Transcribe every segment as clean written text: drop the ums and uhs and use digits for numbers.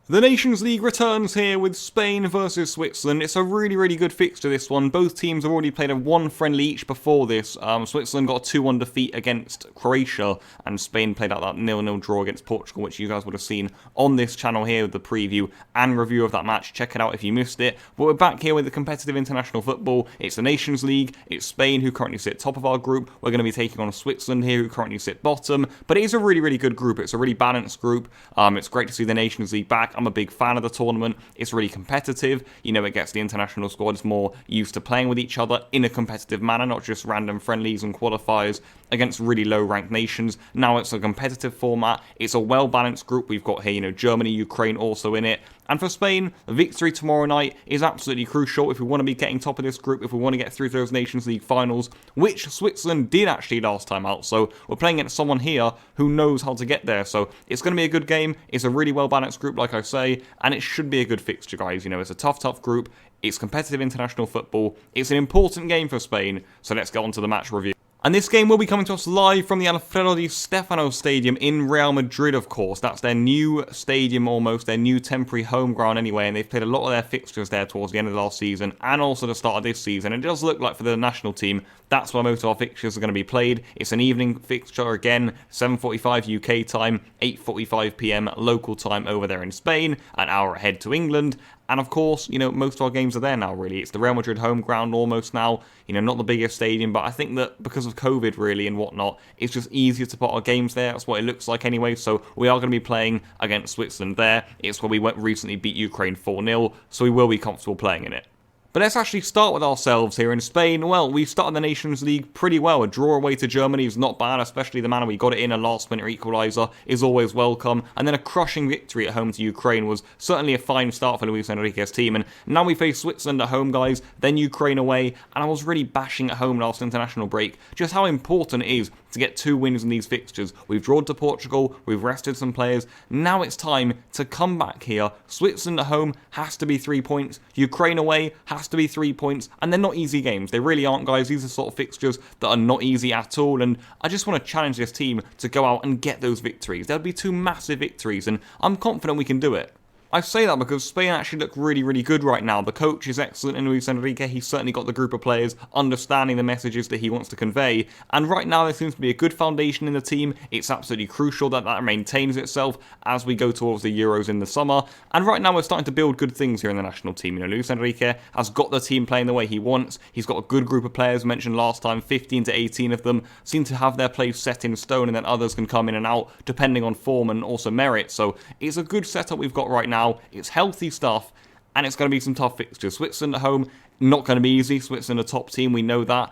The Nations League returns here with Spain versus Switzerland. It's a really good fixture, this one. Both teams have already played a one friendly each before this. Switzerland got a 2-1 defeat against Croatia, and Spain played out that 0-0 draw against Portugal, which you guys would have seen on this channel here with the preview and review of that match. Check it out if you missed it. But we're back here with the competitive international football. It's the Nations League. It's Spain, who currently sit top of our group. We're going to be taking on Switzerland here, who currently sit bottom. But it is a really good group. It's a really balanced group. It's great to see the Nations League back. I'm a big fan of the tournament. It's really competitive. You know, it gets the international squads more used to playing with each other in a competitive manner, not just random friendlies and qualifiers against really low-ranked nations. Now it's a competitive format. It's a well-balanced group. We've got here, you know, Germany, Ukraine also in it. And for Spain, a victory tomorrow night is absolutely crucial if we want to be getting top of this group, if we want to get through to those Nations League finals, which Switzerland did actually last time out. So we're playing against someone here who knows how to get there. So it's going to be a good game. It's a really well-balanced group, like I say, and it should be a good fixture, guys. You know, it's a tough group. It's competitive international football. It's an important game for Spain. So let's get on to the match review. And this game will be coming to us live from the Alfredo Di Stefano Stadium in Real Madrid, of course. That's their new stadium almost, their new temporary home ground anyway, and they've played a lot of their fixtures there towards the end of the last season and also the start of this season. And it does look like for the national team, that's where most of our fixtures are going to be played. It's an evening fixture again, 7:45 UK time, 8:45 PM local time over there in Spain, an hour ahead to England. And of course, you know, most of our games are there now, really. It's the Real Madrid home ground almost now. You know, not the biggest stadium, but I think that because of COVID, really, and whatnot, it's just easier to put our games there. That's what it looks like anyway. So we are going to be playing against Switzerland there. It's where we recently beat Ukraine 4-0, so we will be comfortable playing in it. But let's actually start with ourselves here in Spain. Well, we started the Nations League pretty well. A draw away to Germany is not bad, especially the manner we got it in. A last-minute equaliser is always welcome. And then a crushing victory at home to Ukraine was certainly a fine start for Luis Enrique's team. And now we face Switzerland at home, guys, then Ukraine away. And I was really bashing at home last international break just how important it is to get 2 wins in these fixtures. We've drawn to Portugal, we've rested some players. Now it's time to come back here. Switzerland at home has to be 3 points. Ukraine away has to be 3 points, and they're not easy games. They really aren't, guys. These are sort of fixtures that are not easy at all, and I just want to challenge this team to go out and get those victories. There'll be 2 massive victories, and I'm confident we can do it. I say that because Spain actually look really good right now. The coach is excellent in Luis Enrique. He's certainly got the group of players understanding the messages that he wants to convey. And right now there seems to be a good foundation in the team. It's absolutely crucial that that maintains itself as we go towards the Euros in the summer. And right now we're starting to build good things here in the national team. You know, Luis Enrique has got the team playing the way he wants. He's got a good group of players, mentioned last time, 15 to 18 of them seem to have their play set in stone, and then others can come in and out depending on form and also merit. So it's a good setup we've got right now. It's healthy stuff, and it's going to be some tough fixtures. Switzerland at home, not going to be easy. Switzerland, a top team, we know that.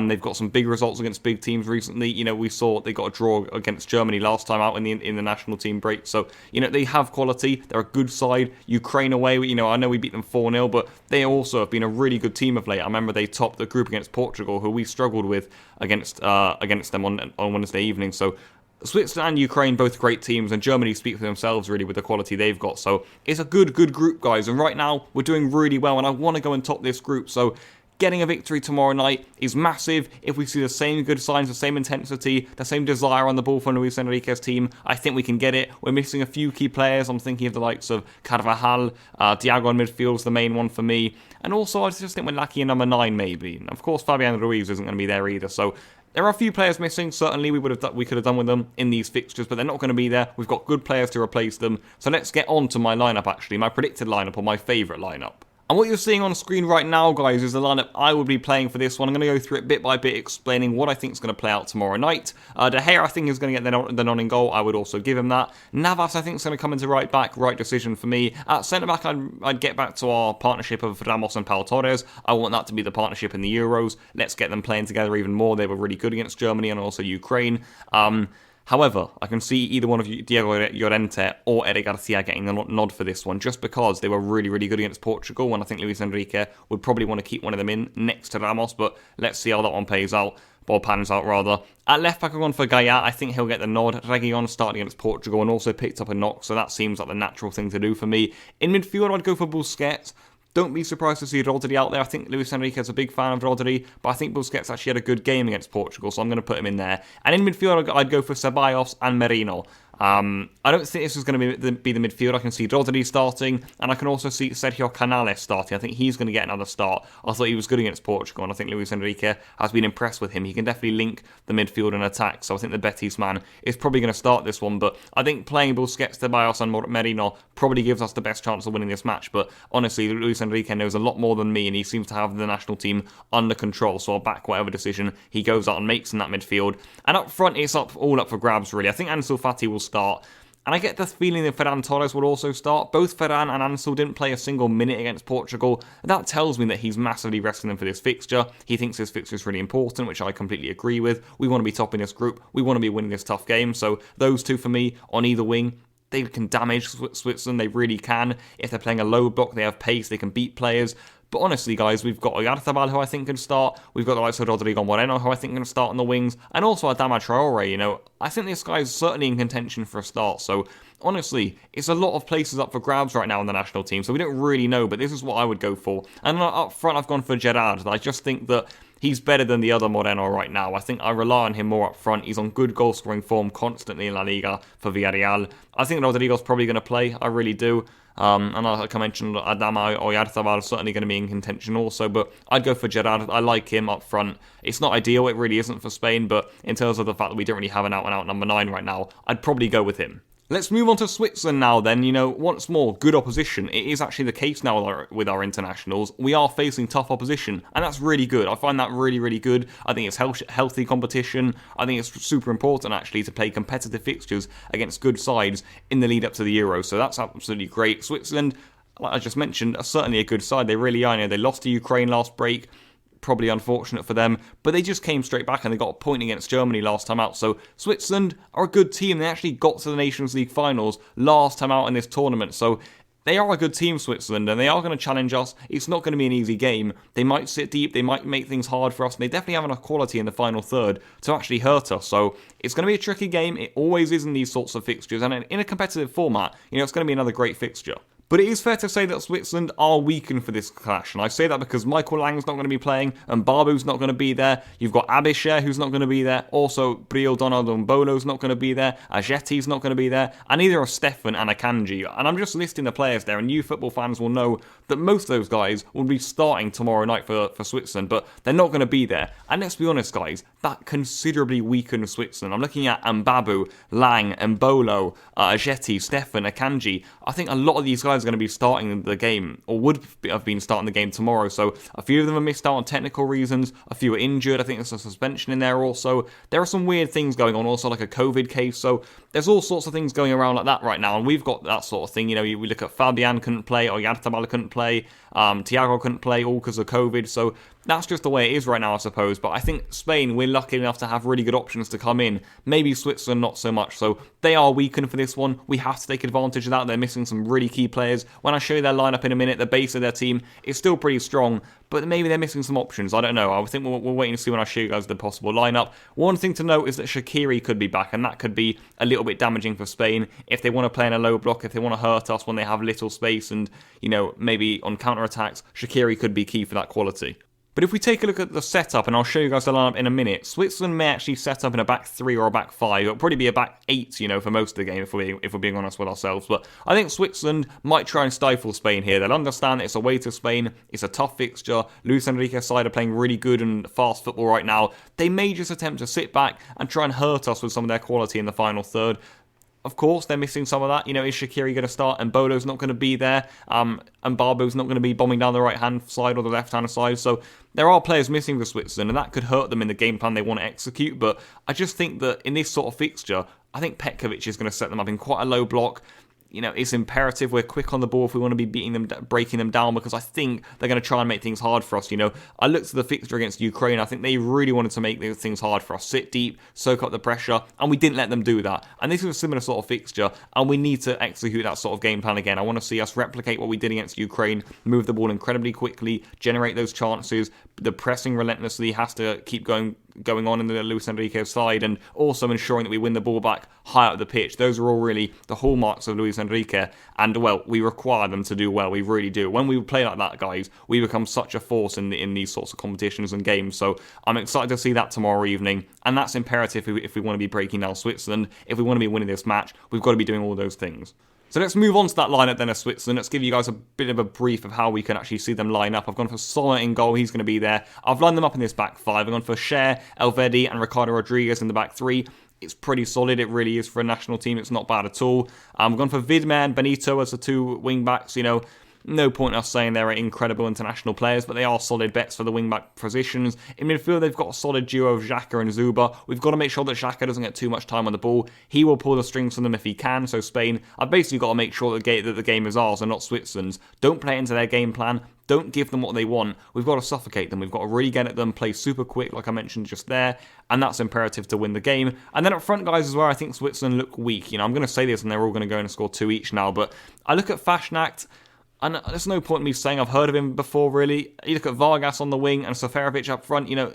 They've got some big results against big teams recently. You know, we saw they got a draw against Germany last time out in the national team break. So, you know, they have quality. They're a good side. Ukraine away, you know, I know we beat them 4-0, but they also have been a really good team of late. I remember they topped the group against Portugal, who we struggled with against them on Wednesday evening. So Switzerland and Ukraine, both great teams, and Germany speak for themselves really with the quality they've got. So it's a good group, guys, and right now we're doing really well, and I want to go and top this group. So getting a victory tomorrow night is massive. If we see the same good signs, the same intensity, the same desire on the ball from Luis Enrique's team, I think we can get it. We're missing a few key players. I'm thinking of the likes of Carvajal, Thiago in midfield is the main one for me. And also, I just think we're lacking a number 9 maybe. And of course, Fabian Ruiz isn't going to be there either. So there are a few players missing. Certainly, we could have done with them in these fixtures, but they're not going to be there. We've got good players to replace them. So let's get on to my lineup, actually, my predicted lineup or my favourite lineup. And what you're seeing on screen right now, guys, is the lineup I will be playing for this one. I'm going to go through it bit by bit, explaining what I think is going to play out tomorrow night. De Gea, I think, is going to get the nod in goal. I would also give him that. Navas, I think, is going to come into right back. Right decision for me. At centre-back, I'd get back to our partnership of Ramos and Pau Torres. I want that to be the partnership in the Euros. Let's get them playing together even more. They were really good against Germany and also Ukraine. However, I can see either one of Diego Llorente or Eric Garcia getting the nod for this one, just because they were really good against Portugal, and I think Luis Enrique would probably want to keep one of them in next to Ramos, but let's see how that one pans out. At left back, I've gone for Gaia. I think he'll get the nod. Reguilon started against Portugal and also picked up a knock, so that seems like the natural thing to do for me. In midfield, I'd go for Busquets. Don't be surprised to see Rodri out there. I think Luis Enrique is a big fan of Rodri, but I think Busquets actually had a good game against Portugal, so I'm going to put him in there. And in midfield, I'd go for Ceballos and Merino. I don't think this is going to be the midfield. I can see Rodri starting, and I can also see Sergio Canales starting. I think he's going to get another start. I thought he was good against Portugal, and I think Luis Enrique has been impressed with him. He can definitely link the midfield and attack, so I think the Betis man is probably going to start this one, but I think playing Busquets, Ceballos and Merino probably gives us the best chance of winning this match, but honestly, Luis Enrique knows a lot more than me, and he seems to have the national team under control, so I'll back whatever decision he goes out and makes in that midfield. And up front, it's all up for grabs, really. I think Ansu Fati will start. And I get the feeling that Ferran Torres will also start. Both Ferran and Ansel didn't play a single minute against Portugal. That tells me that he's massively resting them for this fixture. He thinks this fixture is really important, which I completely agree with. We want to be top in this group. We want to be winning this tough game. So those two for me on either wing, they can damage Switzerland. They really can. If they're playing a low block, they have pace. They can beat players. But honestly, guys, we've got Oyarzabal, who I think can start. We've got the likes of Rodrigo Moreno, who I think can start on the wings. And also Adama Traore, I think this guy is certainly in contention for a start. So, honestly, it's a lot of places up for grabs right now in the national team. So we don't really know, but this is what I would go for. And up front, I've gone for Gerrard. I just think that he's better than the other Moreno right now. I think I rely on him more up front. He's on good goal-scoring form constantly in La Liga for Villarreal. I think Rodrigo's probably going to play. I really do. And like I mentioned, Adama or Oyarzabal is certainly going to be in contention also, but I'd go for Gerrard. I like him up front. It's not ideal, it really isn't for Spain, but in terms of the fact that we don't really have an out-and-out number 9 right now, I'd probably go with him. Let's move on to Switzerland now then. Once more, good opposition. It is actually the case now with our internationals. We are facing tough opposition, and that's really good. I find that really, really good. I think it's healthy competition. I think it's super important, actually, to play competitive fixtures against good sides in the lead up to the Euro. So that's absolutely great. Switzerland, like I just mentioned, are certainly a good side. They really are. They lost to Ukraine last break. Probably unfortunate for them, but they just came straight back and they got a point against Germany last time out. So Switzerland are a good team. They actually got to the Nations League finals last time out in this tournament. So they are a good team, Switzerland, and they are going to challenge us. It's not going to be an easy game. They might sit deep, they might make things hard for us, and they definitely have enough quality in the final third to actually hurt us. So it's going to be a tricky game. It always is in these sorts of fixtures, and in a competitive format, it's going to be another great fixture. But it is fair to say that Switzerland are weakened for this clash, and I say that because Michael Lang's not going to be playing, and Barbu's not going to be there. You've got Abisher, who's not going to be there. Also, Brio Donaldo and Bolo's not going to be there. Ajeti's not going to be there. And neither are Stefan and Akanji. And I'm just listing the players there, and you football fans will know that most of those guys will be starting tomorrow night for Switzerland, but they're not going to be there. And let's be honest, guys, that considerably weakened Switzerland. I'm looking at Mbabu, Lang, Mbolo, Ajeti, Stefan, Akanji. I think a lot of these guys are going to be starting the game, or would have been starting the game tomorrow. So a few of them are missed out on technical reasons. A few are injured. I think there's a suspension in there also. There are some weird things going on, also like a COVID case. So there's all sorts of things going around like that right now, and we've got that sort of thing. We look at Fabian couldn't play, or Oyarzabal couldn't play, Thiago couldn't play, all because of COVID. So that's just the way it is right now, I suppose. But I think Spain, we're lucky enough to have really good options to come in. Maybe Switzerland, not so much. So they are weakened for this one. We have to take advantage of that. They're missing some really key players. When I show you their lineup in a minute, the base of their team is still pretty strong, but maybe they're missing some options. I don't know. I think we'll wait and see when I show you guys the possible lineup. One thing to note is that Shaqiri could be back, and that could be a little bit damaging for Spain if they want to play in a low block, if they want to hurt us when they have little space and, maybe on counter-attacks. Shaqiri could be key for that quality. But if we take a look at the setup, and I'll show you guys the lineup in a minute, Switzerland may actually set up in a back 3 or a back 5. It'll probably be a back 8, for most of the game, if we're being honest with ourselves. But I think Switzerland might try and stifle Spain here. They'll understand that it's away to Spain. It's a tough fixture. Luis Enrique's side are playing really good and fast football right now. They may just attempt to sit back and try and hurt us with some of their quality in the final third. Of course, they're missing some of that. Is Shaqiri going to start? And Bolo's not going to be there. And Barbo's not going to be bombing down the right-hand side or the left-hand side. So there are players missing for Switzerland, and that could hurt them in the game plan they want to execute. But I just think that in this sort of fixture, I think Petkovic is going to set them up in quite a low block. It's imperative we're quick on the ball if we want to be beating them, breaking them down, because I think they're going to try and make things hard for us. I looked at the fixture against Ukraine. I think they really wanted to make things hard for us. Sit deep, soak up the pressure, and we didn't let them do that. And this is a similar sort of fixture, and we need to execute that sort of game plan again. I want to see us replicate what we did against Ukraine, move the ball incredibly quickly, generate those chances. The pressing relentlessly has to keep going going on in the Luis Enrique side, and also ensuring that we win the ball back high up the pitch. Those are all really the hallmarks of Luis Enrique, and well, we require them to do well. We really do. When we play like that, guys, we become such a force in these sorts of competitions and games. So I'm excited to see that tomorrow evening, and that's imperative if we want to be breaking down Switzerland. If we want to be winning this match, we've got to be doing all those things. So let's move on to that lineup then of Switzerland. Let's give you guys a bit of a brief of how we can actually see them line up. I've gone for Sommer in goal. He's going to be there. I've lined them up in this back five. I've gone for Cher, Elvedi and Ricardo Rodriguez in the back three. It's pretty solid. It really is for a national team. It's not bad at all. I've gone for Widmer and Benito as the two wing backs. You know, no point in us saying they're incredible international players, but they are solid bets for the wing-back positions. In midfield, they've got a solid duo of Xhaka and Zuba. We've got to make sure that Xhaka doesn't get too much time on the ball. He will pull the strings from them if he can, so Spain, I've basically got to make sure that the game is ours and not Switzerland's. Don't play into their game plan. Don't give them what they want. We've got to suffocate them. We've got to really get at them, play super quick, like I mentioned just there, and that's imperative to win the game. And then up front, guys, as well, I think Switzerland look weak. You know, I'm going to say this, and they're all going to go and score 2 each now, but I look at Fasnacht, and there's no point in me saying I've heard of him before, really. You look at Vargas on the wing and Seferovic up front, you know,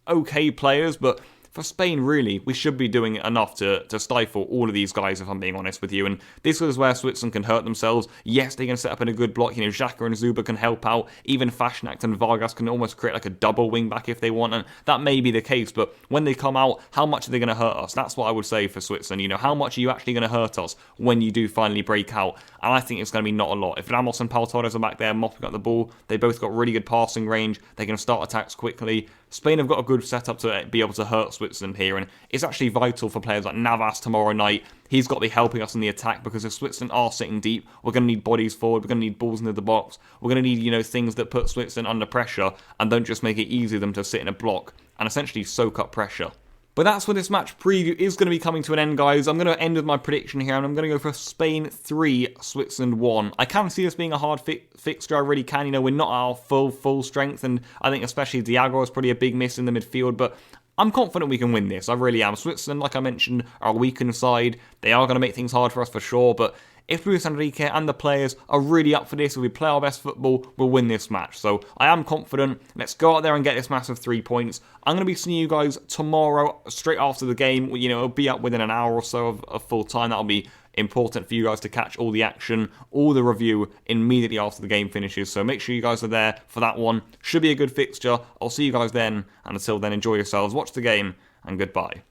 okay players, but for Spain, really, we should be doing enough to stifle all of these guys, if I'm being honest with you. And this is where Switzerland can hurt themselves. Yes, they can set up in a good block. You know, Xhaka and Zuba can help out. Even Fasnacht and Vargas can almost create like a double wing back if they want. And that may be the case. But when they come out, how much are they going to hurt us? That's what I would say for Switzerland. You know, how much are you actually going to hurt us when you do finally break out? And I think it's going to be not a lot. If Ramos and Pau Torres are back there mopping up the ball, they both got really good passing range. They can start attacks quickly. Spain have got a good setup to be able to hurt Switzerland here, and it's actually vital for players like Navas tomorrow night. He's got to be helping us in the attack, because if Switzerland are sitting deep, we're going to need bodies forward, we're going to need balls into the box, we're going to need, you know, things that put Switzerland under pressure and don't just make it easy for them to sit in a block and essentially soak up pressure. But that's where this match preview is going to be coming to an end, guys. I'm going to end with my prediction here, and I'm going to go for Spain 3, Switzerland 1. I can see this being a hard fixture, I really can. You know, we're not at our full strength, and I think especially Diago is probably a big miss in the midfield, but I'm confident we can win this. I really am. Switzerland, like I mentioned, are a weakened side. They are going to make things hard for us for sure, but if Luis Enrique and the players are really up for this, if we play our best football, we'll win this match. So I am confident. Let's go out there and get this massive 3 points. I'm going to be seeing you guys tomorrow, straight after the game. You know, it'll be up within an hour or so of full time. That'll be important for you guys to catch all the action, all the review immediately after the game finishes. So make sure you guys are there for that one. Should be a good fixture. I'll see you guys then. And until then, enjoy yourselves, watch the game, and goodbye.